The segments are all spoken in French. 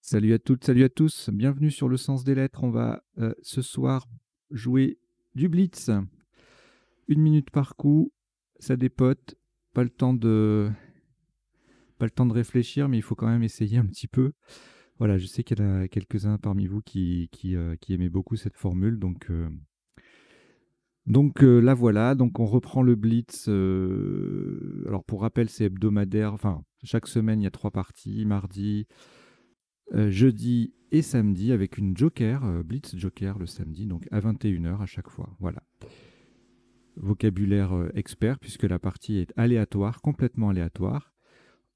Salut à toutes, salut à tous, bienvenue sur le sens des lettres. On va ce soir jouer du blitz. 1 minute par coup, ça dépote, pas le temps de, pas le temps de réfléchir, mais il faut quand même essayer un petit peu. Voilà, je sais qu'il y en a quelques-uns parmi vous qui aimaient beaucoup cette formule, donc là voilà, donc on reprend le blitz. Alors pour rappel, c'est hebdomadaire, enfin chaque semaine il y a 3 parties, mardi, jeudi et samedi avec une joker, blitz joker le samedi, donc à 21 h à chaque fois. Voilà. Vocabulaire expert puisque la partie est aléatoire, complètement aléatoire.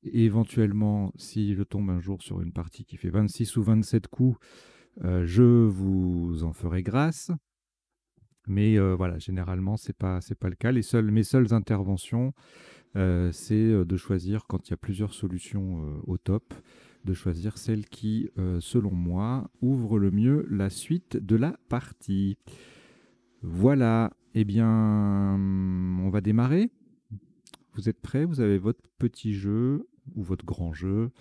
Et éventuellement, si je tombe un jour sur une partie qui fait 26 ou 27 coups, je vous en ferai grâce. Mais voilà, généralement, c'est pas le cas. Mes seules interventions, c'est de choisir, quand il y a plusieurs solutions au top, de choisir celle qui, selon moi, ouvre le mieux la suite de la partie. Voilà, eh bien, on va démarrer. Vous êtes prêts? Vous avez votre petit jeu ou votre grand jeu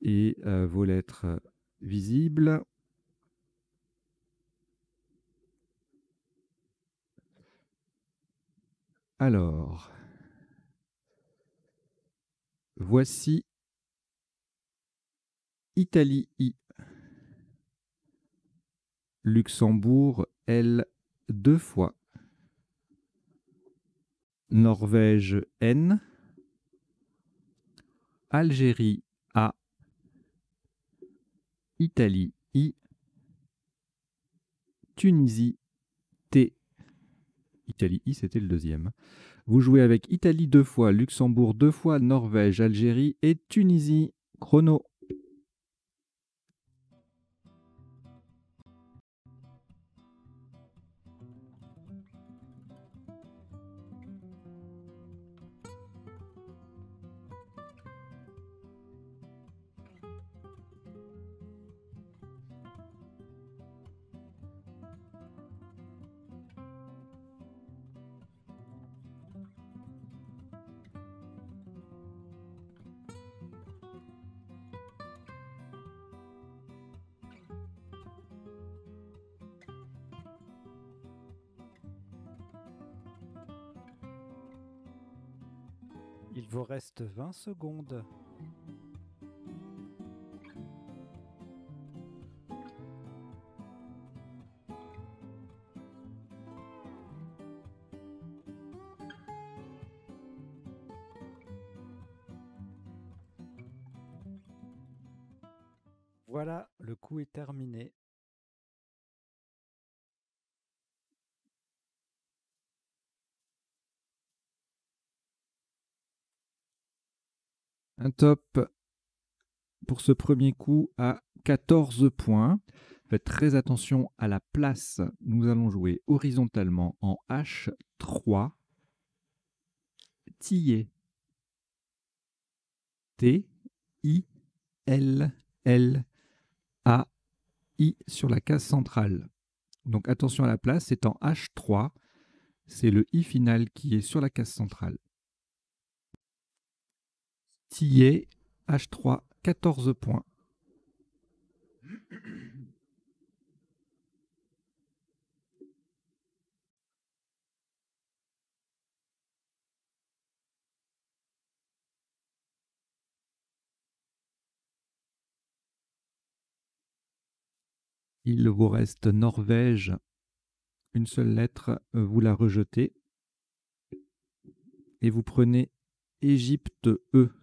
et vos lettres visibles. Alors, voici Italie I, Luxembourg L 2 fois, Norvège N, Algérie A, Italie I, Tunisie T. Italie I, c'était le deuxième. Vous jouez avec Italie 2 fois, Luxembourg 2 fois, Norvège, Algérie et Tunisie. Chrono. Il vous reste 20 secondes. Voilà, le coup est terminé. Un top pour ce premier coup à 14 points. Faites très attention à la place. Nous allons jouer horizontalement en H3. Tillet. T, I, L, L, A, I sur la case centrale. Donc attention à la place, c'est en H3. C'est le I final qui est sur la case centrale. Tillet, H3, 14 points. Il vous reste Norvège, une seule lettre, vous la rejetez. Et vous prenez Égypte E,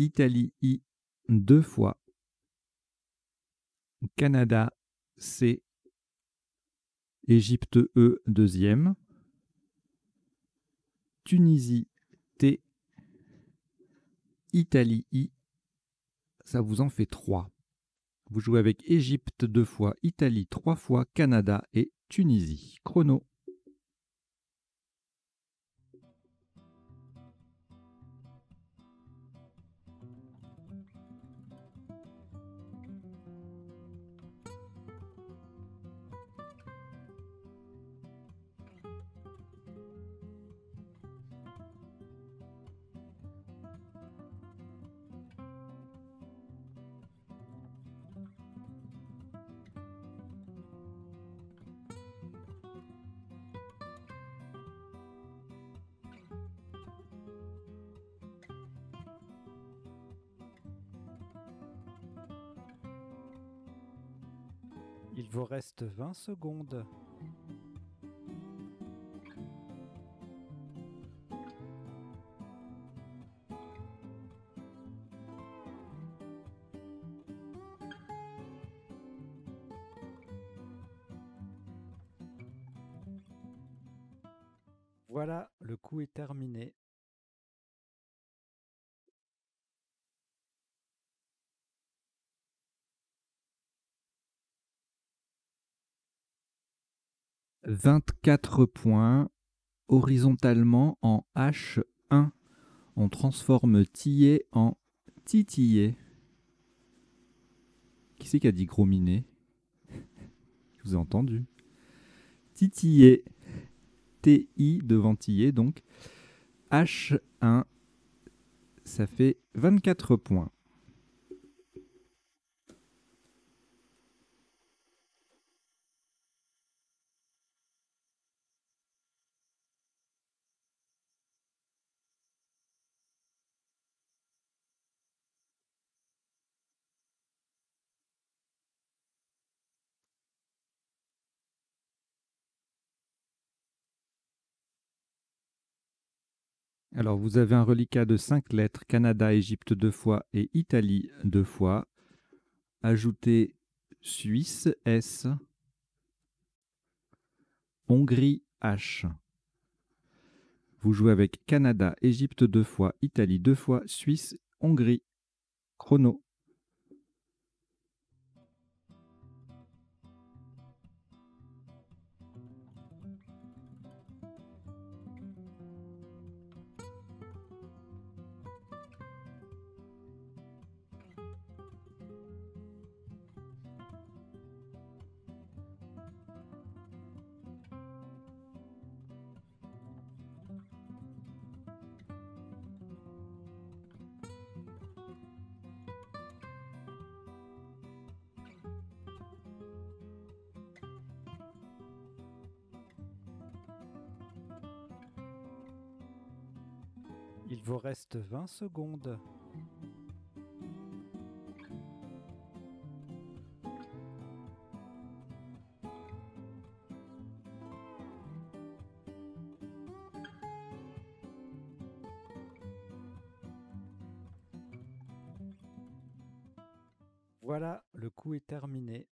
Italie I 2 fois, Canada C, Égypte E deuxième, Tunisie T, Italie I, ça vous en fait 3. Vous jouez avec Égypte 2 fois, Italie 3 fois, Canada et Tunisie. Chrono. Il vous reste 20 secondes. Voilà, le coup est terminé. « 24 points horizontalement en H1. On transforme tillet en titillé. Qui c'est qui a dit gros minet? Je vous ai entendu. Titillé. TI devant tillet, donc H1, ça fait 24 points. Alors, vous avez un reliquat de 5 lettres, Canada, Égypte 2 fois et Italie 2 fois. Ajoutez Suisse, S, Hongrie, H. Vous jouez avec Canada, Égypte 2 fois, Italie 2 fois, Suisse, Hongrie. Chrono. Il vous reste 20 secondes. Voilà, le coup est terminé.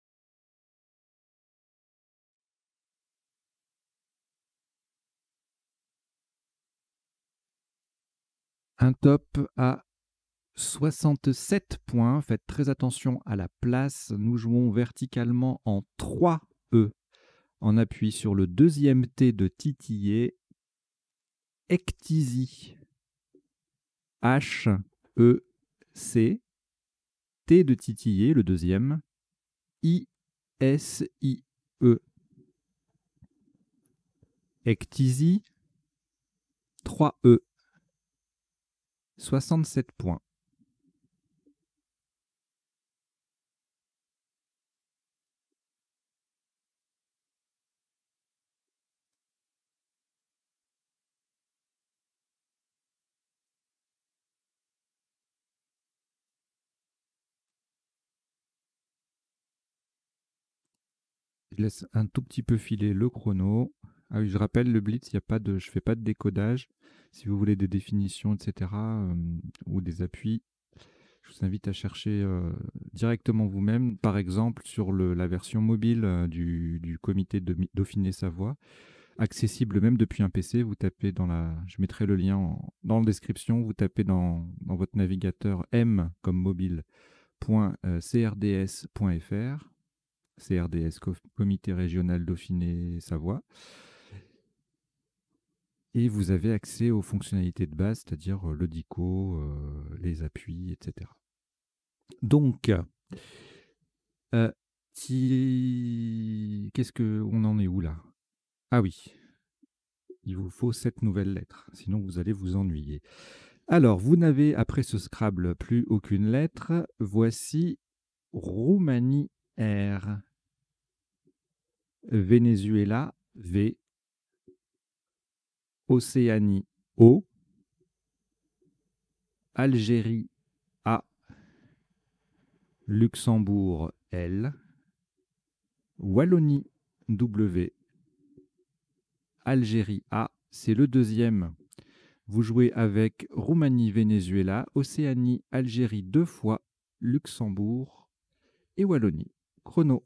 Un top à 67 points. Faites très attention à la place. Nous jouons verticalement en 3 E. On appuie sur le deuxième T de titiller. Ectisi. H-E-C. T de titiller, le deuxième. I-S-I-E. Ectisi. 3 E. 67 points. Je laisse un tout petit peu filer le chrono. Ah oui, je rappelle, le blitz, je ne fais pas de décodage. Si vous voulez des définitions, etc., ou des appuis, je vous invite à chercher directement vous-même, par exemple sur la version mobile du comité de Dauphiné-Savoie, accessible même depuis un PC. Vous tapez je mettrai le lien dans la description, vous tapez dans votre navigateur M comme mobile.crds.fr. CRDS, Comité régional Dauphiné-Savoie. Et vous avez accès aux fonctionnalités de base, c'est-à-dire le dico, les appuis, etc. Donc, qu'est-ce qu'on en est où là? Ah oui, il vous faut 7 nouvelles lettres, sinon vous allez vous ennuyer. Alors, vous n'avez, après ce Scrabble, plus aucune lettre. Voici Roumanie, R. Venezuela, V. Océanie, O. Algérie, A. Luxembourg, L. Wallonie W, Algérie A, c'est le deuxième. Vous jouez avec Roumanie, Venezuela, Océanie, Algérie 2 fois, Luxembourg et Wallonie. Chrono.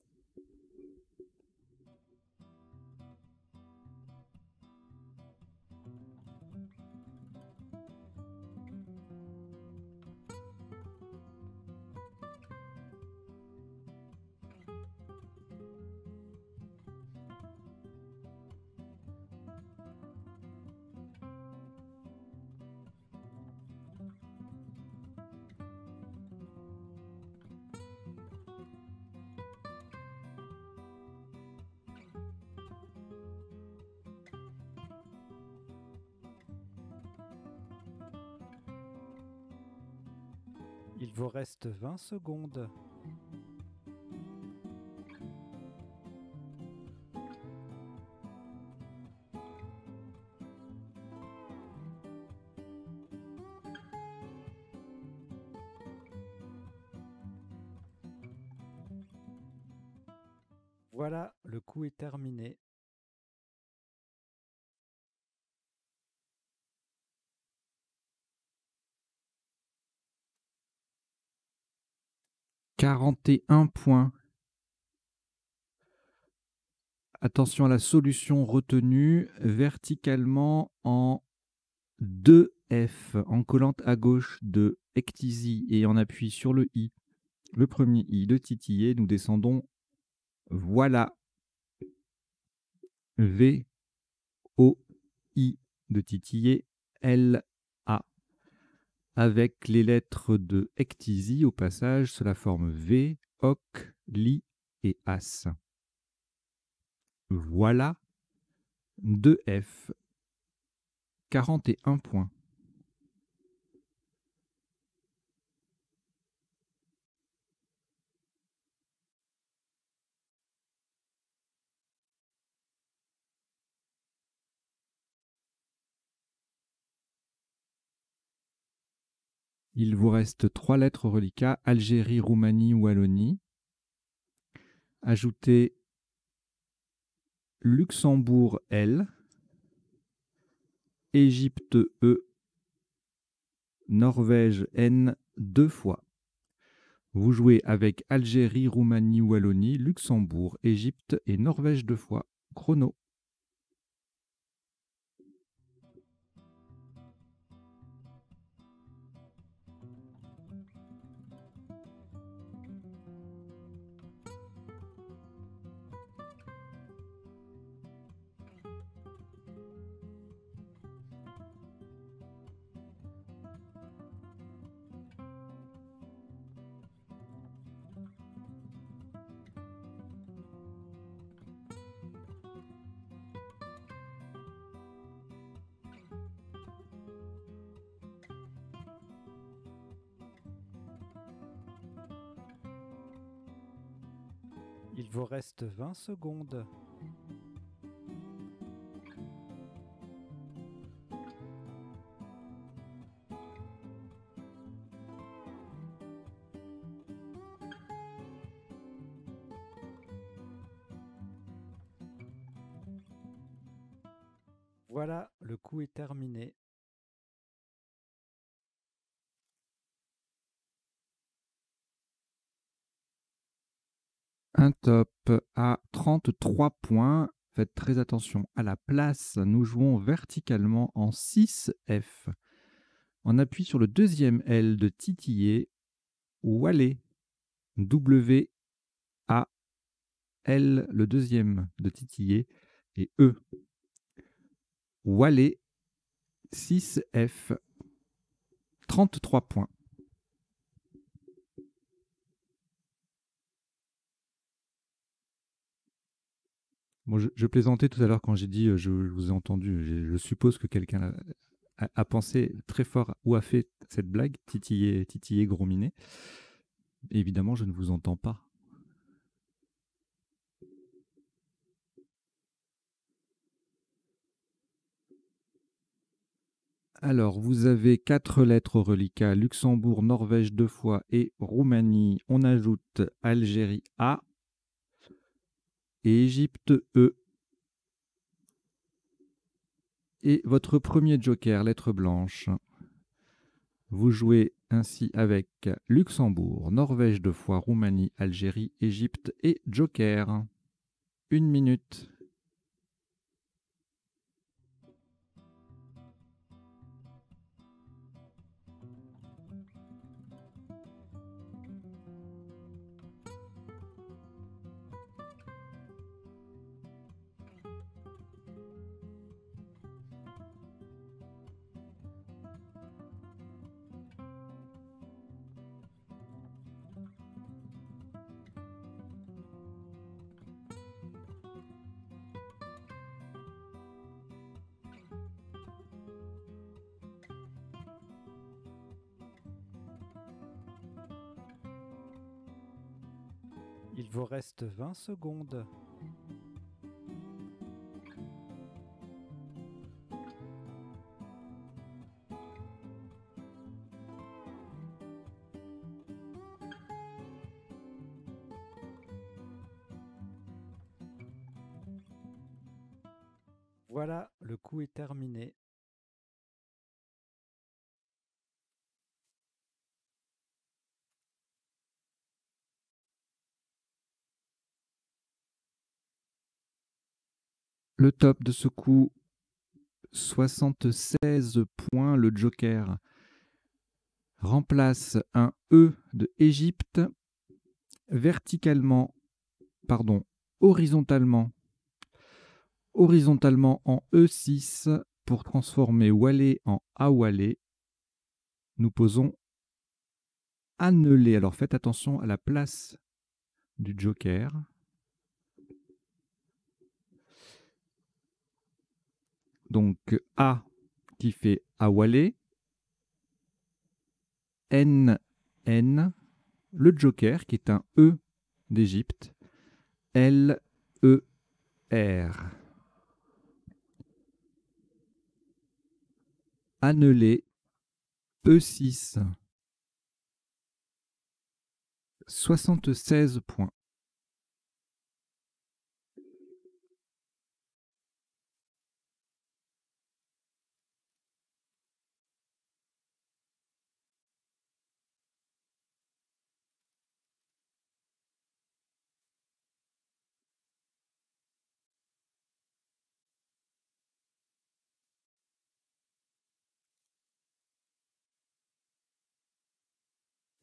Il vous reste 20 secondes. Voilà, le coup est terminé. « 41 points. Attention à la solution retenue verticalement en 2F, en collant à gauche de Ectizy et en appui sur le I. Le premier I de Titillé, nous descendons. Voilà. V, O, I de Titillé, L, A. Avec les lettres de Ectizy, au passage, cela forme V, Oc, Li et As. Voilà. 2F. 41 points. Il vous reste 3 lettres reliquats, Algérie, Roumanie, Wallonie. Ajoutez Luxembourg L, Égypte E, Norvège N 2 fois. Vous jouez avec Algérie, Roumanie, Wallonie, Luxembourg, Égypte et Norvège 2 fois. Chrono. Il vous reste 20 secondes. Voilà, le coup est terminé. Un top à 33 points. Faites très attention à la place. Nous jouons verticalement en 6F. On appuie sur le deuxième L de Titillé, Wallet, W, A, L, le deuxième de Titillé, et E. Wallet, 6F, 33 points. Bon, je plaisantais tout à l'heure quand j'ai dit je vous ai entendu. Je suppose que quelqu'un a pensé très fort ou a fait cette blague, titiller, gros minet. Évidemment, je ne vous entends pas. Alors, vous avez 4 lettres reliquats, Luxembourg, Norvège 2 fois et Roumanie. On ajoute Algérie A. et Égypte E. Et votre premier joker, lettre blanche. Vous jouez ainsi avec Luxembourg, Norvège 2 fois, Roumanie, Algérie, Égypte et joker. 1 minute. Il vous reste 20 secondes. Voilà, le coup est terminé. Le top de ce coup, 76 points. Le joker remplace un E de Égypte horizontalement en E6 pour transformer Wallet en Awalé. Nous posons annelé. Alors faites attention à la place du joker. Donc A qui fait Awalé, N, le joker qui est un E d'Égypte, L, E, R. Annelé, E6. 76 points.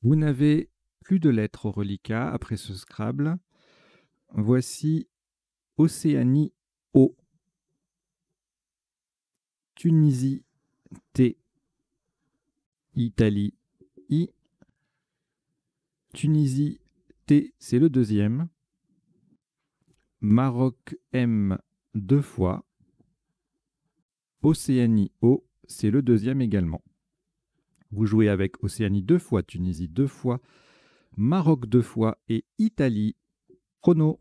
Vous n'avez plus de lettres au reliquat après ce Scrabble. Voici Océanie O, Tunisie T, Italie I, Tunisie T, c'est le deuxième, Maroc M 2 fois, Océanie O, c'est le deuxième également. Vous jouez avec Océanie 2 fois, Tunisie 2 fois, Maroc 2 fois et Italie. Chrono.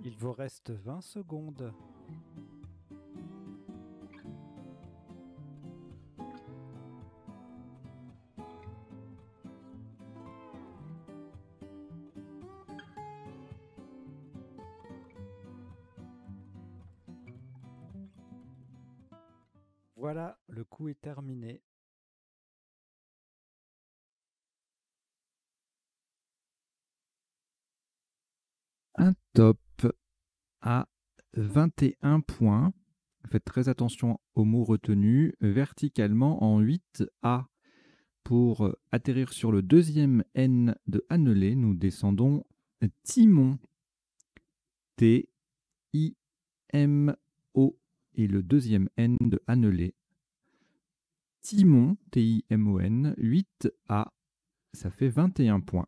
Il vous reste 20 secondes. Voilà, le coup est terminé. Un top à 21 points. Faites très attention aux mots retenus. Verticalement en 8A. Pour atterrir sur le deuxième N de annelé, nous descendons Timon. T-I-M-O. Et le deuxième N de annelé. Timon, T-I-M-O-N, 8A, ça fait 21 points.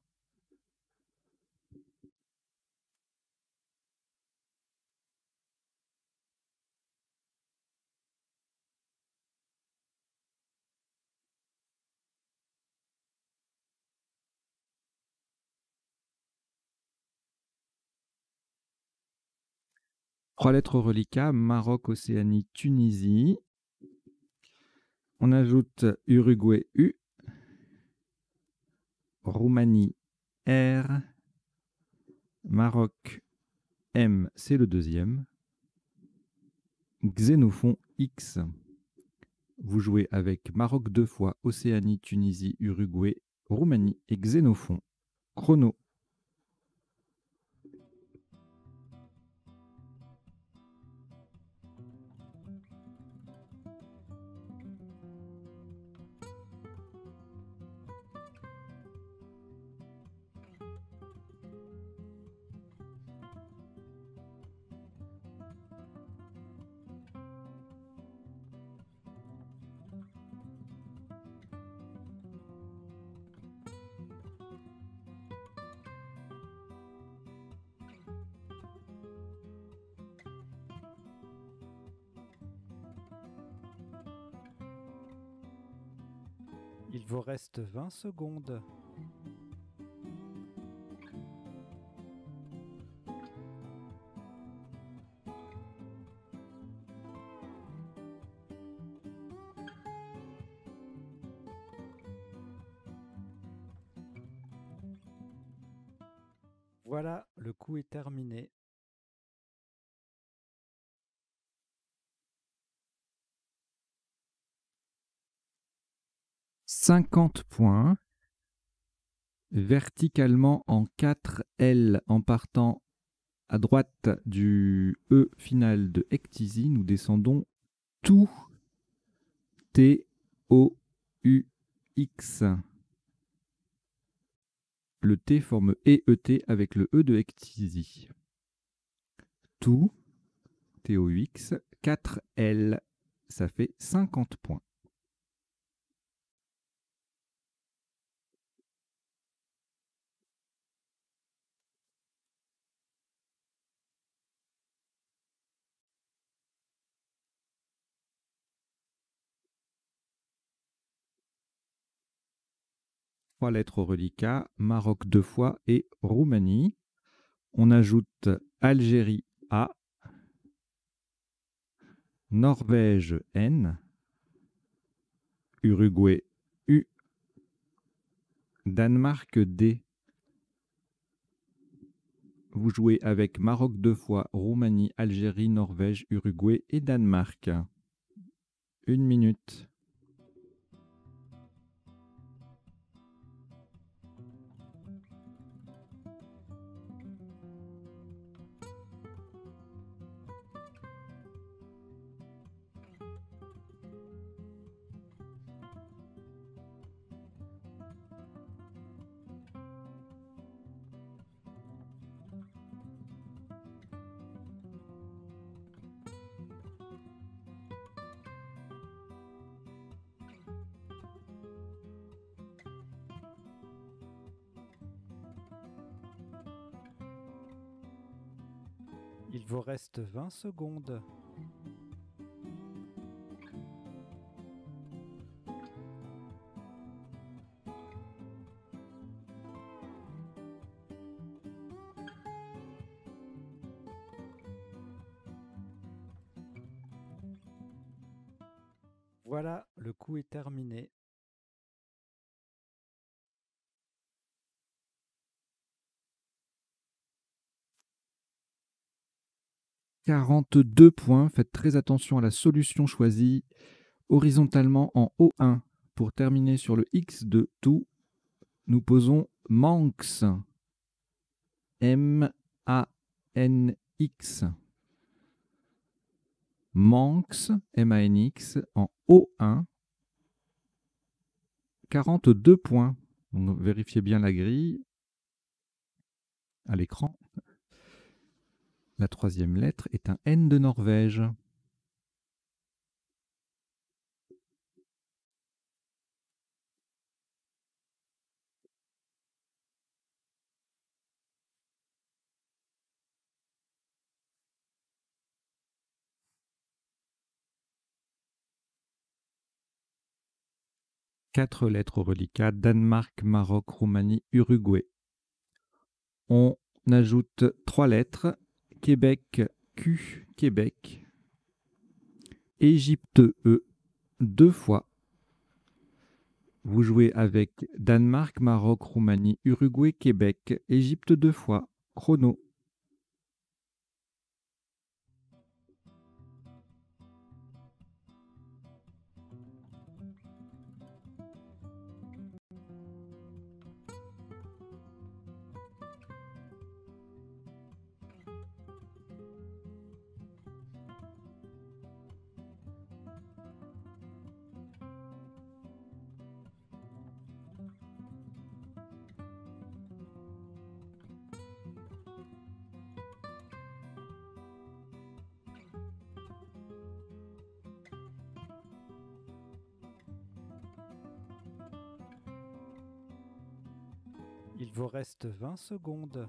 Trois lettres reliquats, Maroc, Océanie, Tunisie. On ajoute Uruguay U, Roumanie R, Maroc M, c'est le deuxième, Xénophon X. Vous jouez avec Maroc 2 fois, Océanie, Tunisie, Uruguay, Roumanie et Xénophon. Chrono. Il vous reste 20 secondes. Voilà, le coup est terminé. « 50 points. Verticalement en 4 L en partant à droite du E final de Ectisy, nous descendons tout T, O, U, X. Le T forme EET avec le E de Ectisy. Tout, T, O, U, X, 4 L, ça fait 50 points. Trois lettres au reliquat, Maroc 2 fois et Roumanie. On ajoute Algérie A, Norvège N, Uruguay U, Danemark D. Vous jouez avec Maroc 2 fois, Roumanie, Algérie, Norvège, Uruguay et Danemark. 1 minute. Il vous reste 20 secondes. Voilà, le coup est terminé. « 42 points. Faites très attention à la solution choisie horizontalement en O1. Pour terminer sur le X de tout, nous posons Manx. M-A-N-X. Manx, M-A-N-X, en O1. 42 points. Donc, vérifiez bien la grille à l'écran. La troisième lettre est un N de Norvège. 4 lettres au reliquat, Danemark, Maroc, Roumanie, Uruguay. On ajoute 3 lettres, Québec, Q, Québec, Égypte, E, 2 fois. Vous jouez avec Danemark, Maroc, Roumanie, Uruguay, Québec, Égypte 2 fois. Chrono. Il vous reste 20 secondes.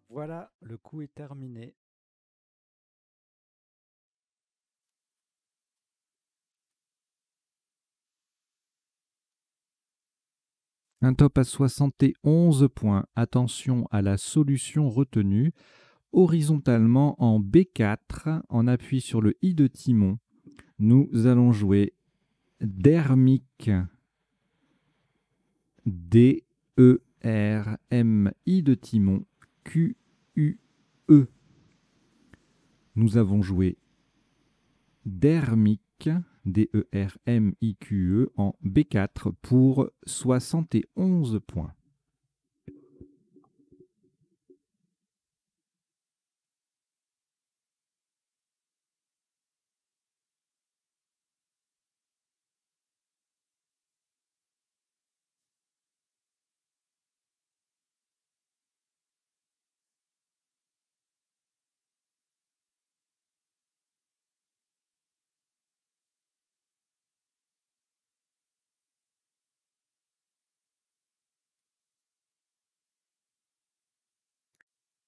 Voilà, le coup est terminé. Un top à 71 points. Attention à la solution retenue. Horizontalement en B4, en appui sur le I de Timon, nous allons jouer dermique. D-E-R-M-I de Timon, Q-U-E. Nous avons joué dermique, D-E-R-M-I-Q-E, en B4 pour 71 points.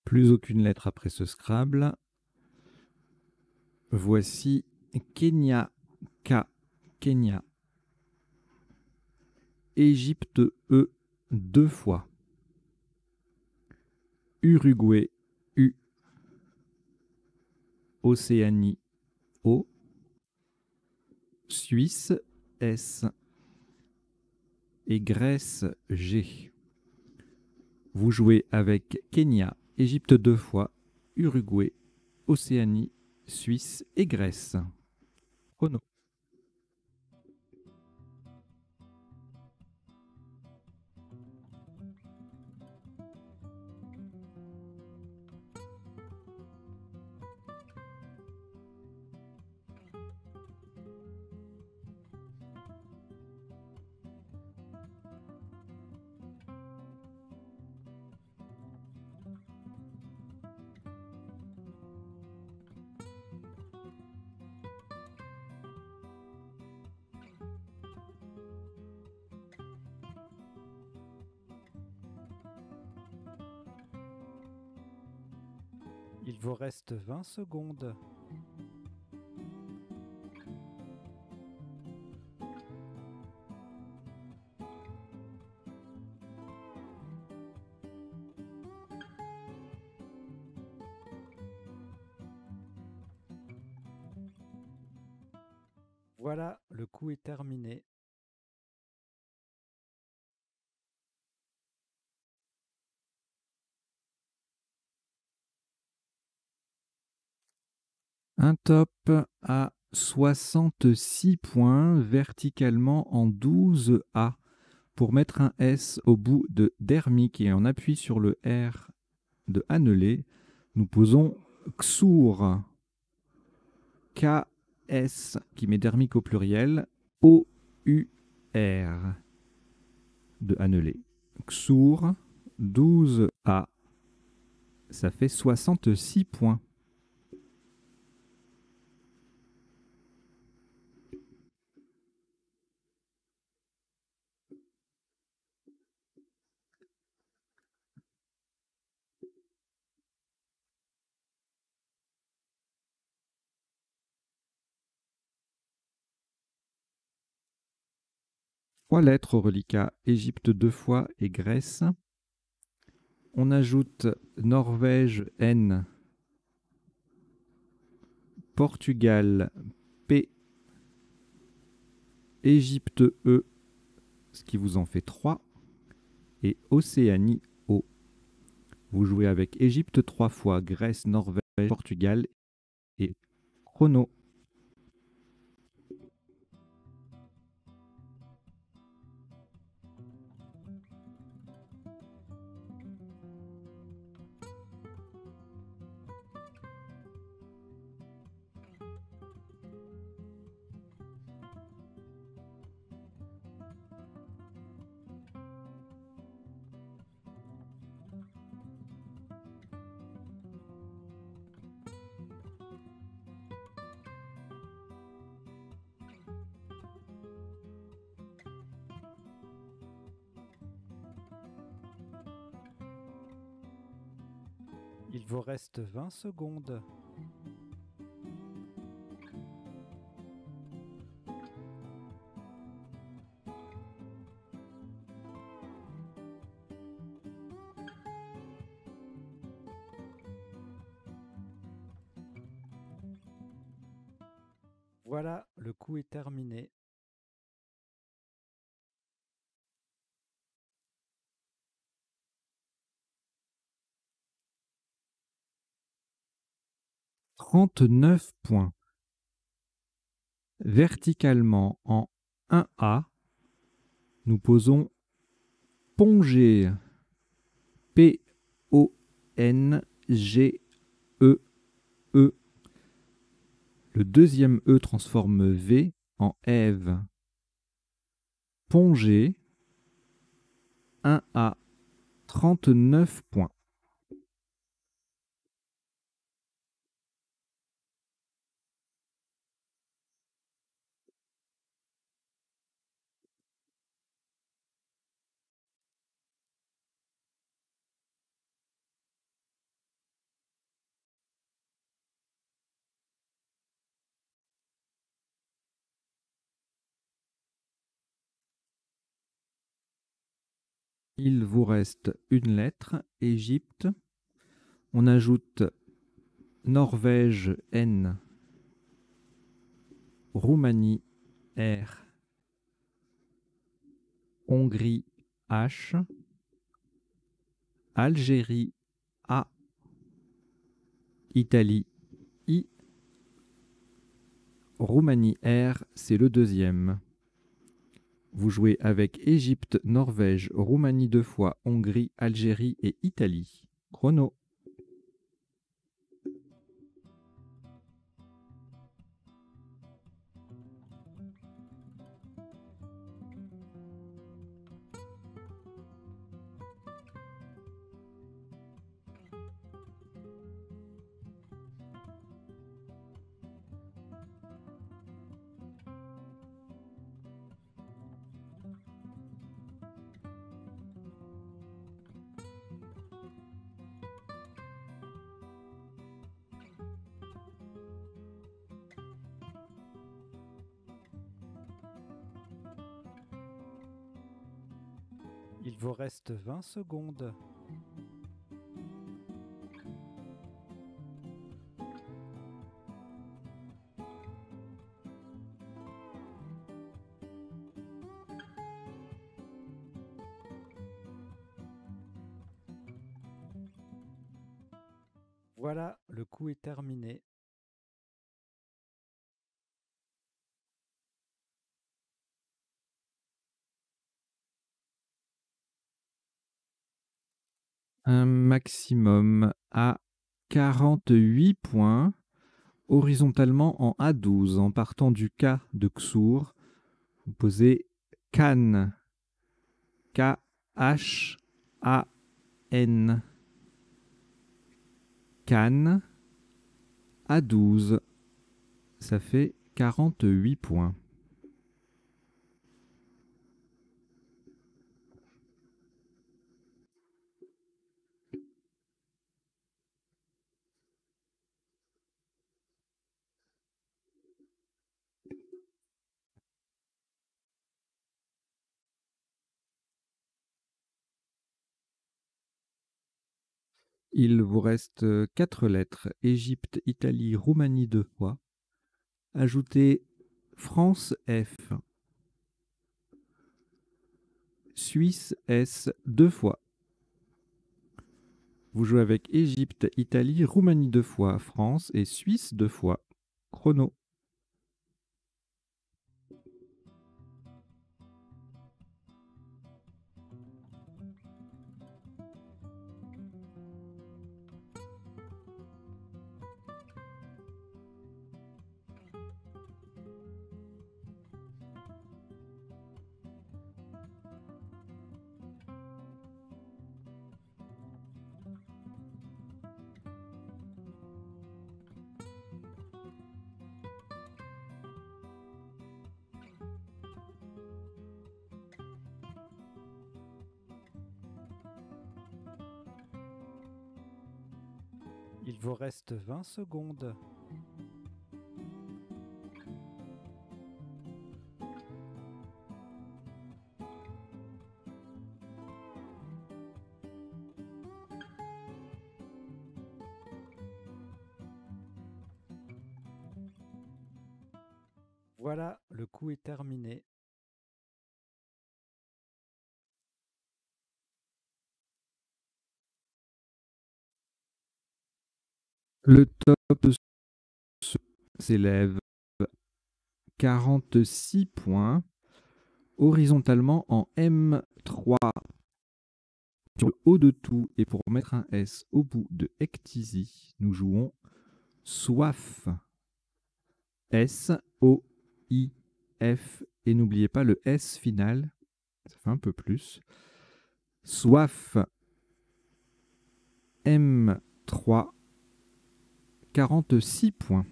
Plus aucune lettre après ce Scrabble. Voici Kenya, K, Kenya. Égypte, E, 2 fois. Uruguay, U. Océanie, O. Suisse, S. Et Grèce, G. Vous jouez avec Kenya, Égypte 2 fois, Uruguay, Océanie, Suisse et Grèce. Chrono. Il vous reste 20 secondes. Voilà, le coup est terminé. Un top à 66 points, verticalement en 12A. Pour mettre un S au bout de dermique et en appui sur le R de annelé, nous posons XOUR. K-S, qui met dermique au pluriel, O-U-R de annelé. XOUR, 12A. Ça fait 66 points. 3 lettres au reliquat, Égypte 2 fois et Grèce. On ajoute Norvège N, Portugal P, Égypte E, ce qui vous en fait 3, et Océanie O. Vous jouez avec Égypte 3 fois, Grèce, Norvège, Portugal et chrono. Il vous reste 20 secondes. Voilà, le coup est terminé. « 39 points. Verticalement en 1A, nous posons Pongé. P-O-N-G-E-E. Le deuxième E transforme V en Ève. Pongé. 1A. 39 points. Il vous reste une lettre, Égypte. On ajoute Norvège N, Roumanie R, Hongrie H, Algérie A, Italie I, Roumanie R, c'est le deuxième. Vous jouez avec Égypte, Norvège, Roumanie 2 fois, Hongrie, Algérie et Italie. Chrono. Il vous reste 20 secondes. Voilà, le coup est terminé. Un maximum à 48 points, horizontalement en A12, en partant du K de Ksour. Vous posez Cannes, K-H-A-N, Cannes, A12, ça fait 48 points. Il vous reste 4 lettres. Égypte, Italie, Roumanie 2 fois. Ajoutez France F. Suisse S 2 fois. Vous jouez avec Égypte, Italie, Roumanie 2 fois, France et Suisse 2 fois. Chrono. Il vous reste 20 secondes. Voilà, le coup est terminé. Le top s'élève 46 points, horizontalement en M3. Sur le haut de tout, et pour mettre un S au bout de Ectizy, nous jouons Soif. S-O-I-F. Et n'oubliez pas le S final, ça fait un peu plus. Soif. M3. 46 points.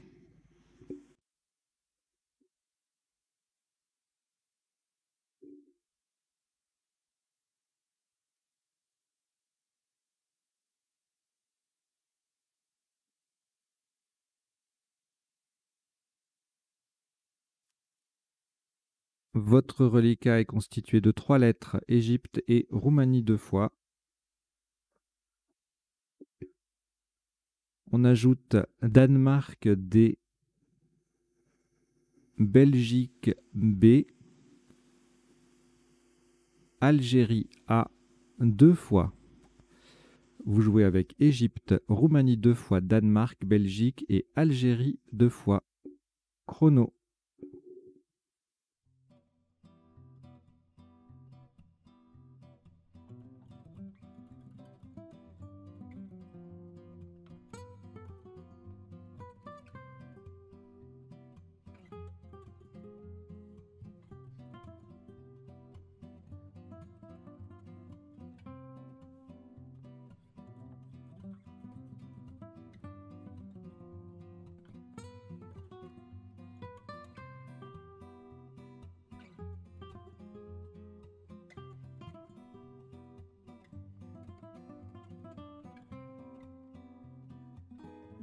Votre reliquat est constitué de 3 lettres, Égypte et Roumanie 2 fois. On ajoute Danemark D, Belgique B, Algérie A 2 fois. Vous jouez avec Égypte, Roumanie 2 fois, Danemark, Belgique et Algérie 2 fois. Chrono.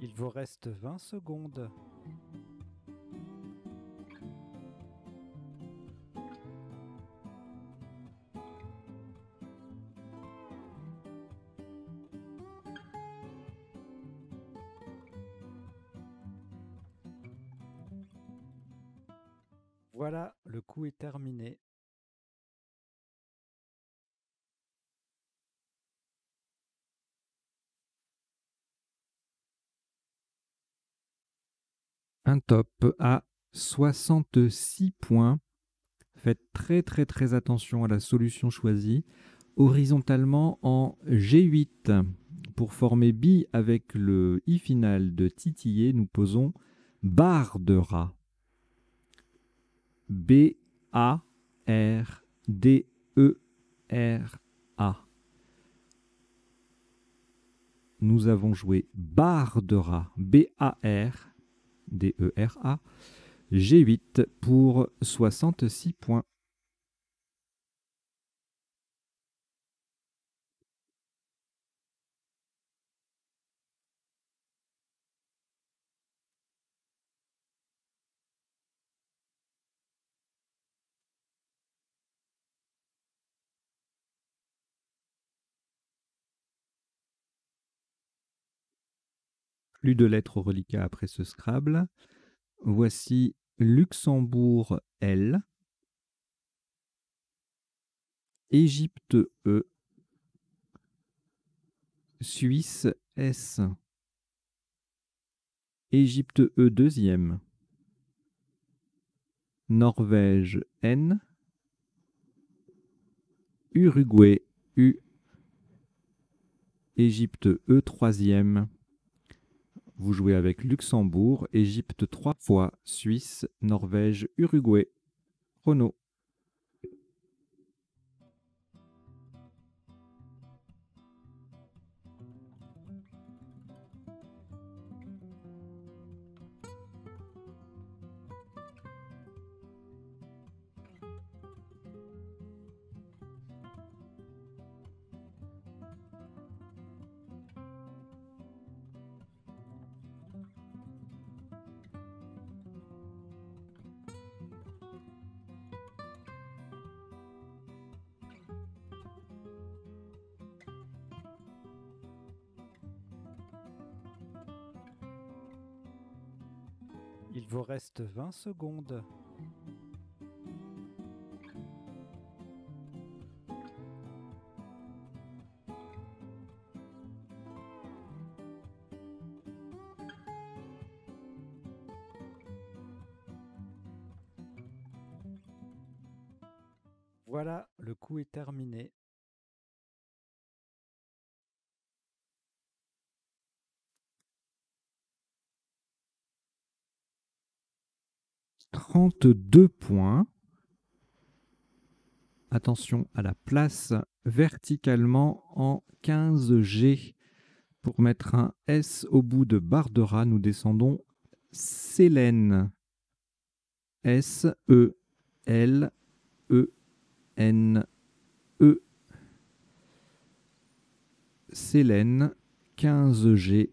Il vous reste 20 secondes. Voilà, le coup est terminé. Un top à 66 points. Faites très attention à la solution choisie. Horizontalement en G8. Pour former bi avec le i final de titiller, nous posons barre de rat. B-A-R-D-E-R-A. Nous avons joué barre de rat. B-A-R-D-E-R-A. G8 pour 66 points. Plus de lettres au reliquat après ce Scrabble. Voici Luxembourg L, Égypte E, Suisse S, Égypte E deuxième, Norvège N, Uruguay U, Égypte E troisième. Vous jouez avec Luxembourg, Égypte 3 fois, Suisse, Norvège, Uruguay. Chrono. Il vous reste 20 secondes. Voilà, le coup est terminé. « 32 points. Attention à la place verticalement en 15G. Pour mettre un S au bout de Bardera, nous descendons Sélène. S-E-L-E-N-E. Sélène, 15G.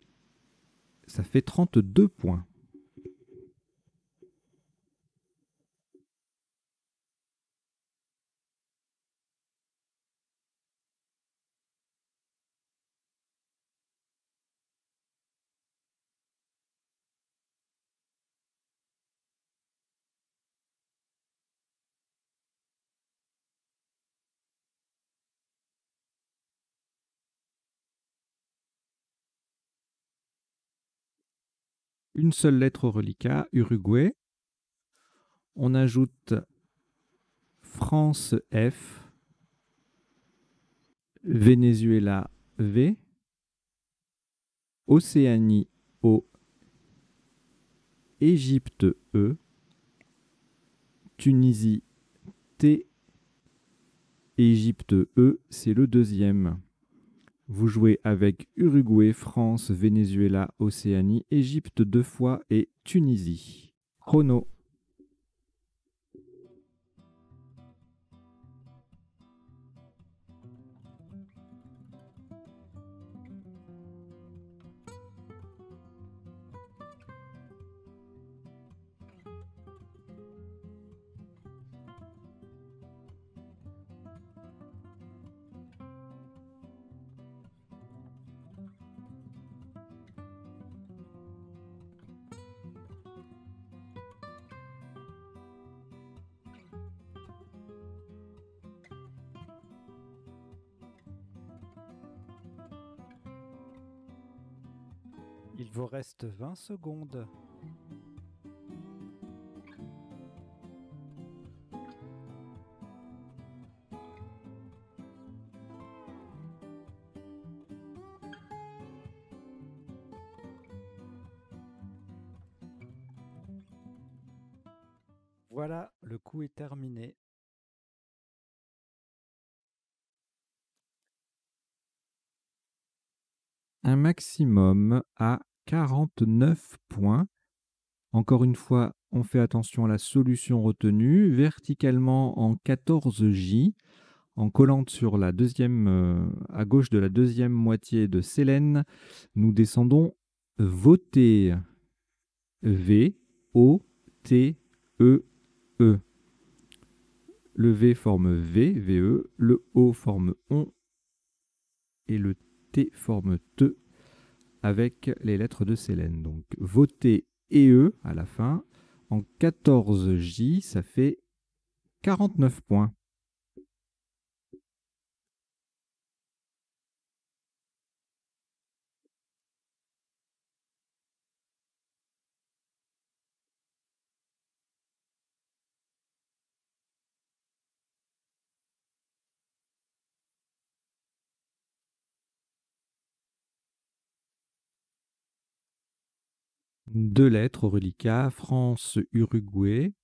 Ça fait 32 points. Une seule lettre au reliquat, Uruguay. On ajoute France F, Venezuela V, Océanie O, Égypte E, Tunisie T, Égypte E, c'est le deuxième. Vous jouez avec Uruguay, France, Venezuela, Océanie, Égypte 2 fois et Tunisie. Chrono. Il vous reste 20 secondes. Voilà, le coup est terminé. Un maximum à 49 points. Encore une fois, on fait attention à la solution retenue, verticalement en 14J, en collant sur la deuxième, à gauche de la deuxième moitié de Sélène, nous descendons voter. V, O, T, E, E. Le V forme V, VE, le O forme ON et le T forme TE. avec les lettres de Célène. Donc voter et E à la fin. En 14J, ça fait 49 points. Deux lettres au reliquat, France, Uruguay.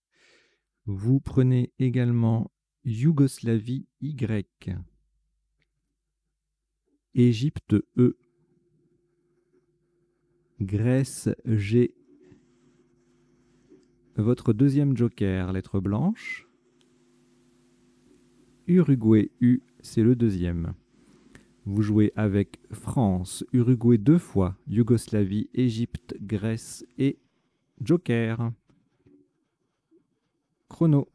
Vous prenez également Yougoslavie, Y. Égypte, E. Grèce, G. Votre deuxième joker, lettre blanche. Uruguay, U, c'est le deuxième. Vous jouez avec France, Uruguay 2 fois, Yougoslavie, Égypte, Grèce et joker. Chrono.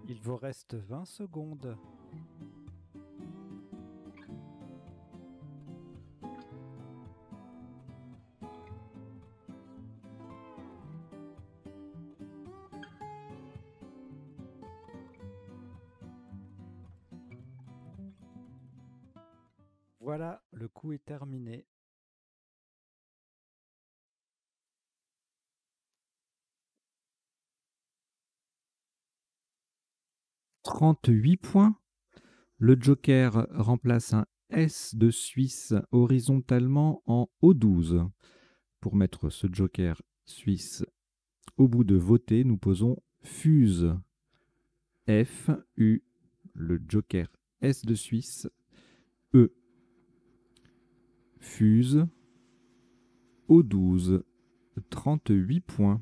Il vous reste 20 secondes. Voilà, le coup est terminé. « 38 points. Le joker remplace un S de Suisse horizontalement en O12. Pour mettre ce joker suisse au bout de voter, nous posons fuse. F, U, le joker S de Suisse, E. Fuse, O12, 38 points.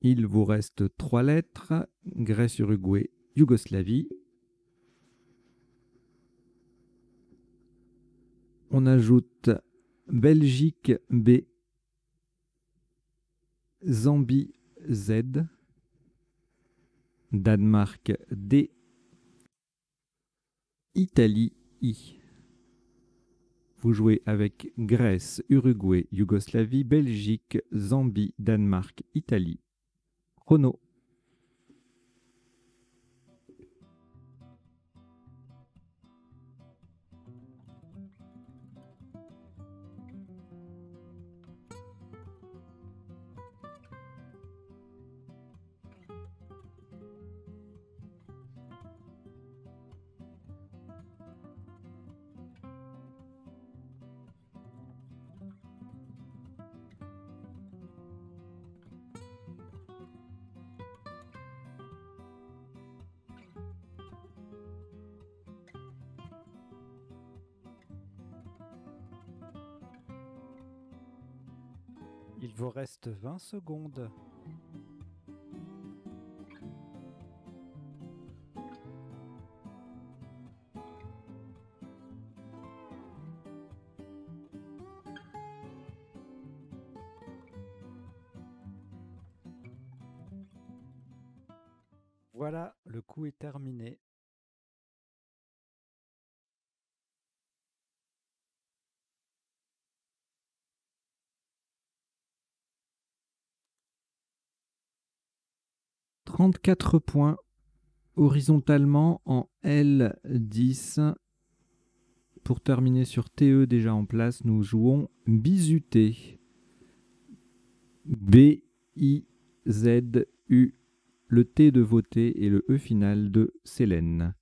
Il vous reste 3 lettres, Grèce, Uruguay, Yougoslavie. On ajoute Belgique, B, Zambie, Z, Danemark, D, Italie, I. Vous jouez avec Grèce, Uruguay, Yougoslavie, Belgique, Zambie, Danemark, Italie. Chrono. Il vous reste 20 secondes. Voilà, le coup est terminé. « 34 points horizontalement en L10. Pour terminer sur TE déjà en place, nous jouons Bizuté. B-I-Z-U, le T de voter et le E final de Célène.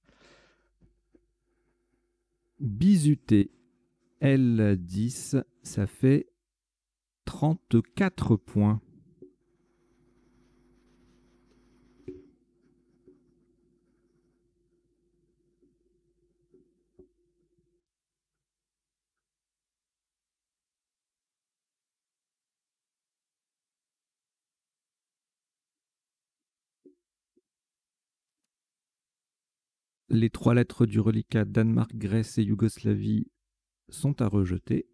Bizuté, L10, ça fait 34 points. Les 3 lettres du reliquat Danemark, Grèce et Yougoslavie sont à rejeter.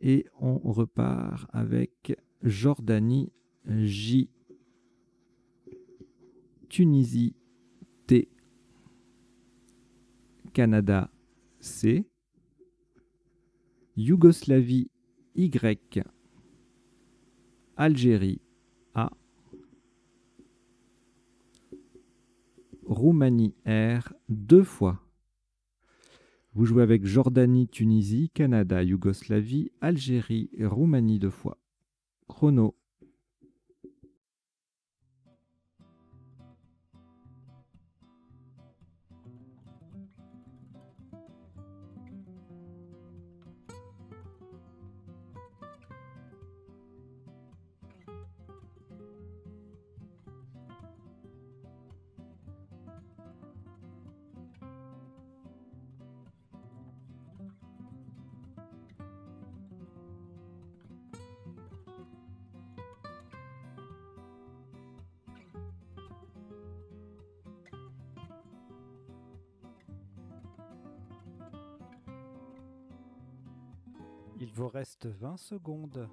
Et on repart avec Jordanie, J, Tunisie, T, Canada, C, Yougoslavie, Y, Algérie, A, Roumanie, R, 2 fois. Vous jouez avec Jordanie, Tunisie, Canada, Yougoslavie, Algérie et Roumanie 2 fois. Chrono. Il vous reste 20 secondes.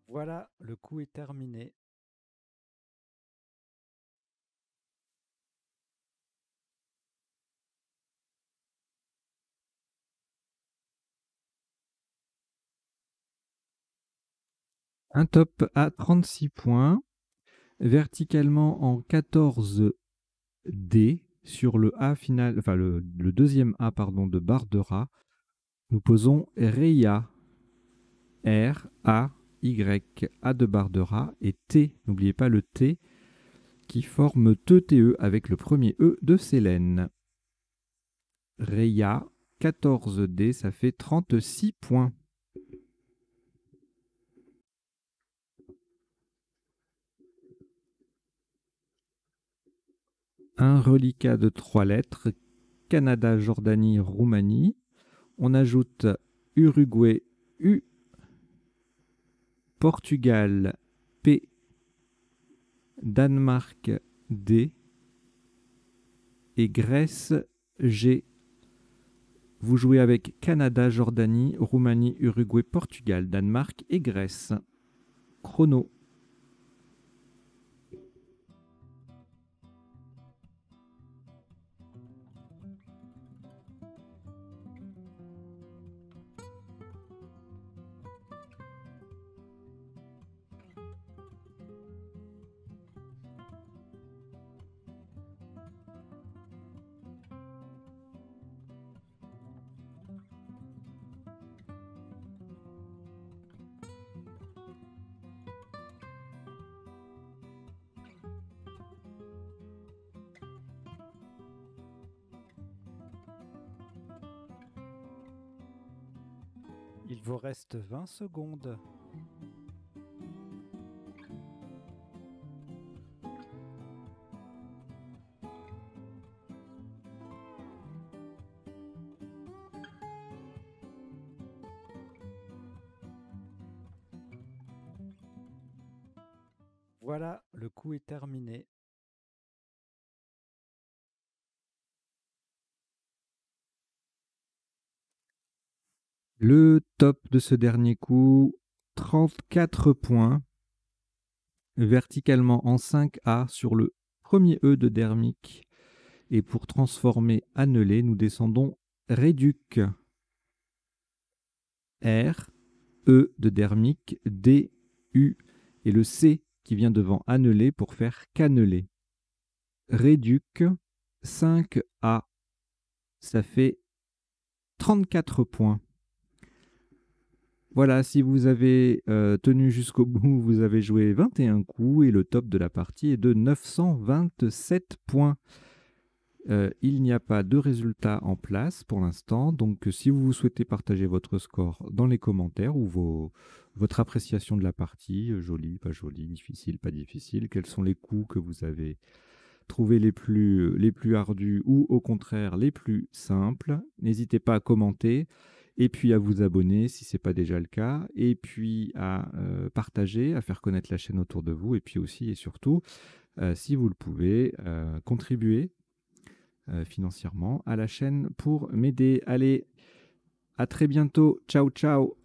Voilà, le coup est terminé. Un top à 36 points, verticalement en 14D sur le A final, enfin le deuxième A pardon de Bardera. Nous posons Reya, R, A, Y, A de Bardera et T. N'oubliez pas le T qui forme TE avec le premier E de Célène. Reya, 14D, ça fait 36 points. Un reliquat de 3 lettres, Canada, Jordanie, Roumanie. On ajoute Uruguay, U, Portugal, P, Danemark, D et Grèce, G. Vous jouez avec Canada, Jordanie, Roumanie, Uruguay, Portugal, Danemark et Grèce. Chrono. Il vous reste 20 secondes. Voilà, le coup est terminé. Le top de ce dernier coup, 34 points, verticalement en 5A sur le premier E de Dermic. Et pour transformer annelé, nous descendons réduc. R, E de dermique, D, U et le C qui vient devant annelé pour faire cannelé. Réduc 5A. Ça fait 34 points. Voilà, si vous avez tenu jusqu'au bout, vous avez joué 21 coups et le top de la partie est de 927 points. Il n'y a pas de résultat en place pour l'instant, donc si vous souhaitez partager votre score dans les commentaires ou votre appréciation de la partie, jolie, pas jolie, difficile, pas difficile, quels sont les coups que vous avez trouvés les plus ardus ou au contraire les plus simples, n'hésitez pas à commenter et puis à vous abonner si ce n'est pas déjà le cas, et puis à partager, à faire connaître la chaîne autour de vous, et puis aussi et surtout, si vous le pouvez, contribuer financièrement à la chaîne pour m'aider. Allez, à très bientôt. Ciao, ciao.